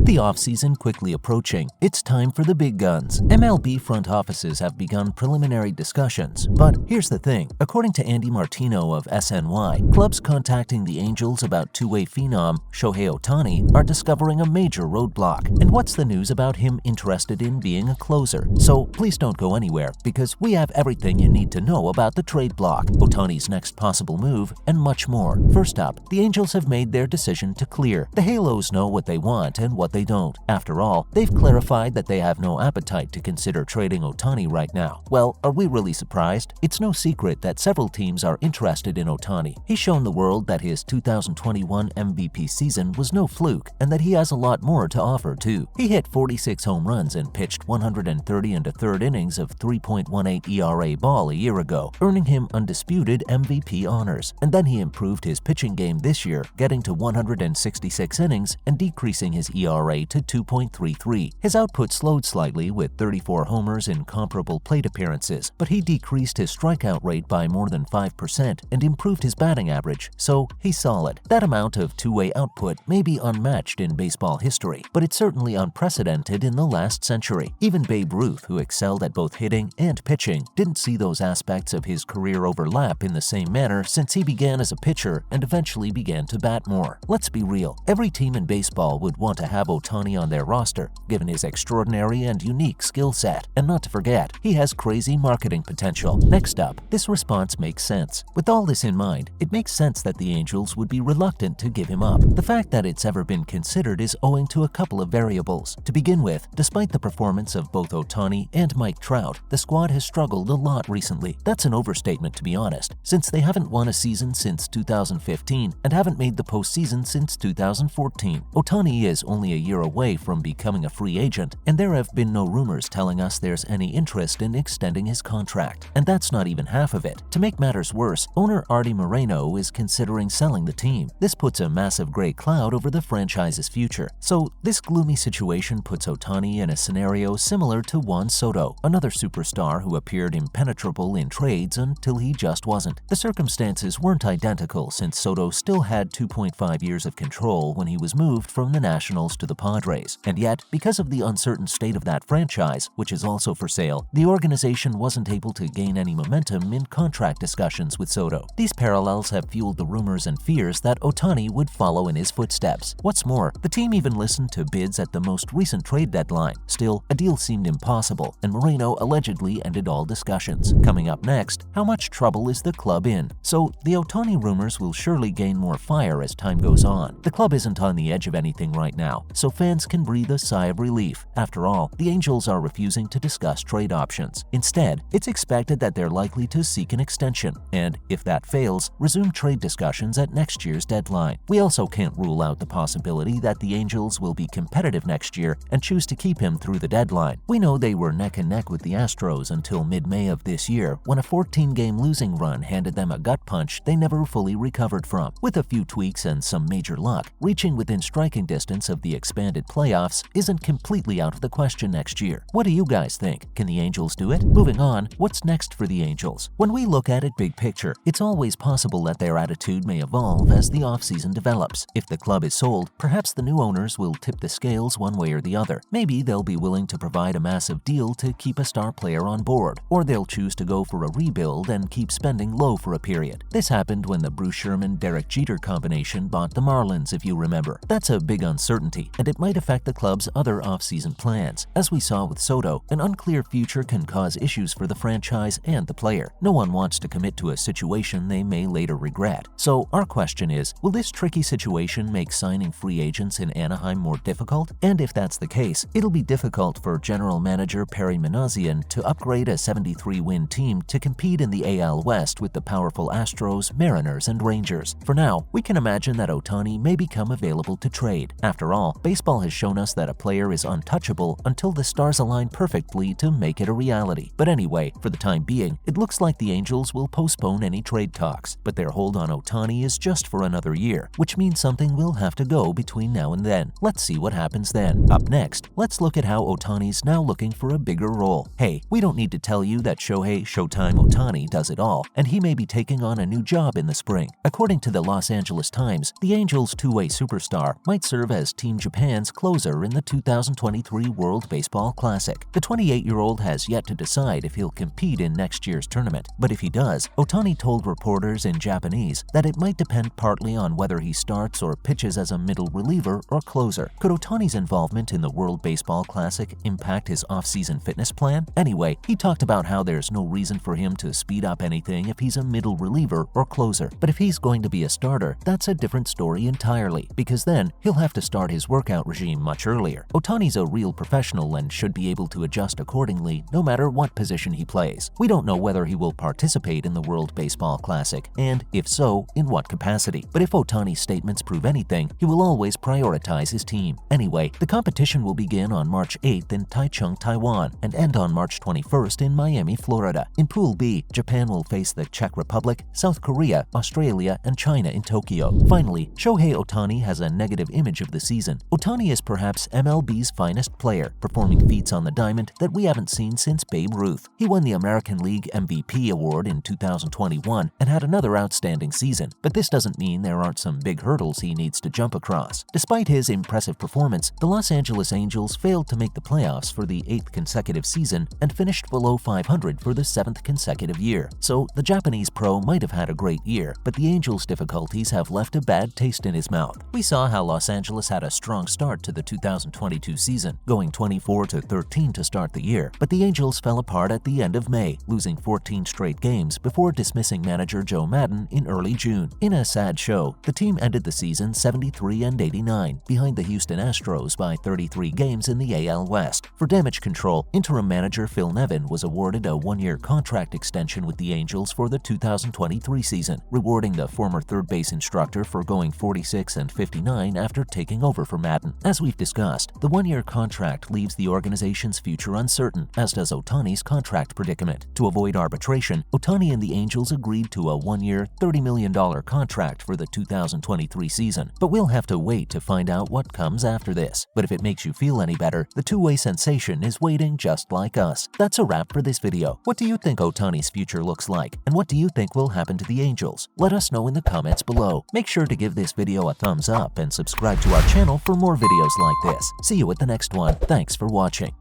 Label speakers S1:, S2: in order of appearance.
S1: the offseason quickly approaching, it's time for the big guns. MLB front offices have begun preliminary discussions. But here's the thing. According to Andy Martino of SNY, clubs contacting the Angels about two-way phenom Shohei Ohtani are discovering a major roadblock. And what's the news about him interested in being a closer? So please don't go anywhere, because we have everything you need to know about the trade block, Ohtani's next possible move, and much more. First up, the Angels have made their decision to clear. The Halos know what they want and what they don't. After all, they've clarified that they have no appetite to consider trading Ohtani right now. Well, are we really surprised? It's no secret that several teams are interested in Ohtani. He's shown the world that his 2021 MVP season was no fluke, and that he has a lot more to offer too. He hit 46 home runs and pitched 130 and a third innings of 3.18 ERA ball a year ago, earning him undisputed MVP honors. And then he improved his pitching game this year, getting to 166 innings and decreasing his ERA to 2.33. His output slowed slightly with 34 homers in comparable plate appearances, but he decreased his strikeout rate by more than 5% and improved his batting average, so he's solid. That amount of two-way output may be unmatched in baseball history, but it's certainly unprecedented in the last century. Even Babe Ruth, who excelled at both hitting and pitching, didn't see those aspects of his career overlap in the same manner since he began as a pitcher and eventually began to bat more. Let's be real, every team in baseball would want to have Ohtani on their roster, given his extraordinary and unique skill set. And not to forget, he has crazy marketing potential. Next up, this response makes sense. With all this in mind, it makes sense that the Angels would be reluctant to give him up. The fact that it's ever been considered is owing to a couple of variables. To begin with, despite the performance of both Ohtani and Mike Trout, the squad has struggled a lot recently. That's an overstatement, to be honest, since they haven't won a season since 2015 and haven't made the postseason since 2014. Ohtani is only a year away from becoming a free agent, and there have been no rumors telling us there's any interest in extending his contract. And that's not even half of it. To make matters worse, owner Artie Moreno is considering selling the team. This puts a massive gray cloud over the franchise's future. So this gloomy situation puts Ohtani in a scenario similar to Juan Soto, another superstar who appeared impenetrable in trades until he just wasn't. The circumstances weren't identical, since Soto still had 2.5 years of control when he was moved from the Nationals to the Padres. And yet, because of the uncertain state of that franchise, which is also for sale, the organization wasn't able to gain any momentum in contract discussions with Soto. These parallels have fueled the rumors and fears that Ohtani would follow in his footsteps. What's more, the team even listened to bids at the most recent trade deadline. Still, a deal seemed impossible, and Moreno allegedly ended all discussions. Coming up next, how much trouble is the club in? So, the Ohtani rumors will surely gain more fire as time goes on. The club isn't on the edge of anything right now, so fans can breathe a sigh of relief. After all, the Angels are refusing to discuss trade options. Instead, it's expected that they're likely to seek an extension, and if that fails, resume trade discussions at next year's deadline. We also can't rule out the possibility that the Angels will be competitive next year and choose to keep him through the deadline. We know they were neck and neck with the Astros until mid-May of this year, when a 14-game losing run handed them a gut punch they never fully recovered from. With a few tweaks and some major luck, reaching within striking distance of the expanded playoffs isn't completely out of the question next year. What do you guys think? Can the Angels do it? Moving on, what's next for the Angels? When we look at it big picture, it's always possible that their attitude may evolve as the offseason develops. If the club is sold, perhaps the new owners will tip the scales one way or the other. Maybe they'll be willing to provide a massive deal to keep a star player on board, or they'll choose to go for a rebuild and keep spending low for a period. This happened when the Bruce Sherman-Derek Jeter combination bought the Marlins, if you remember. That's a big uncertainty, and it might affect the club's other offseason plans. As we saw with Soto, an unclear future can cause issues for the franchise and the player. No one wants to commit to a situation they may later regret. So our question is, will this tricky situation make signing free agents in Anaheim more difficult? And if that's the case, it'll be difficult for general manager Perry Minasian to upgrade a 73-win team to compete in the AL West with the powerful Astros, Mariners, and Rangers. For now, we can imagine that Ohtani may become available to trade. After all, baseball has shown us that a player is untouchable until the stars align perfectly to make it a reality. But anyway, for the time being, it looks like the Angels will postpone any trade talks, but their hold on Ohtani is just for another year, which means something will have to go between now and then. Let's see what happens then. Up next, let's look at how Ohtani's now looking for a bigger role. Hey, we don't need to tell you that Shohei Showtime Ohtani does it all, and he may be taking on a new job in the spring. According to the Los Angeles Times, the Angels' two-way superstar might serve as Team Japan Japan's closer in the 2023 World Baseball Classic. The 28-year-old has yet to decide if he'll compete in next year's tournament, but if he does, Ohtani told reporters in Japanese that it might depend partly on whether he starts or pitches as a middle reliever or closer. Could Ohtani's involvement in the World Baseball Classic impact his off-season fitness plan? Anyway, he talked about how there's no reason for him to speed up anything if he's a middle reliever or closer, but if he's going to be a starter, that's a different story entirely, because then he'll have to start his workout regime much earlier. Ohtani's a real professional and should be able to adjust accordingly no matter what position he plays. We don't know whether he will participate in the World Baseball Classic, and if so, in what capacity. But if Ohtani's statements prove anything, he will always prioritize his team. Anyway, the competition will begin on March 8th in Taichung, Taiwan, and end on March 21st in Miami, Florida. In Pool B, Japan will face the Czech Republic, South Korea, Australia, and China in Tokyo. Finally, Shohei Ohtani has a negative image of the season. Ohtani is perhaps MLB's finest player, performing feats on the diamond that we haven't seen since Babe Ruth. He won the American League MVP award in 2021 and had another outstanding season, but this doesn't mean there aren't some big hurdles he needs to jump across. Despite his impressive performance, the Los Angeles Angels failed to make the playoffs for the 8th consecutive season and finished below 500 for the 7th consecutive year. So the Japanese pro might have had a great year, but the Angels' difficulties have left a bad taste in his mouth. We saw how Los Angeles had a strong start to the 2022 season, going 24-13 to start the year, but the Angels fell apart at the end of May, losing 14 straight games before dismissing manager Joe Maddon in early June. In a sad show, the team ended the season 73-89, behind the Houston Astros by 33 games in the AL West. For damage control, interim manager Phil Nevin was awarded a one-year contract extension with the Angels for the 2023 season, rewarding the former third base instructor for going 46-59 after taking over for Maddon. As we've discussed, the one-year contract leaves the organization's future uncertain, as does Ohtani's contract predicament. To avoid arbitration, Ohtani and the Angels agreed to a one-year, $30 million contract for the 2023 season, but we'll have to wait to find out what comes after this. But if it makes you feel any better, the two-way sensation is waiting just like us. That's a wrap for this video. What do you think Ohtani's future looks like, and what do you think will happen to the Angels? Let us know in the comments below. Make sure to give this video a thumbs up and subscribe to our channel for more videos like this. See you at the next one. Thanks for watching.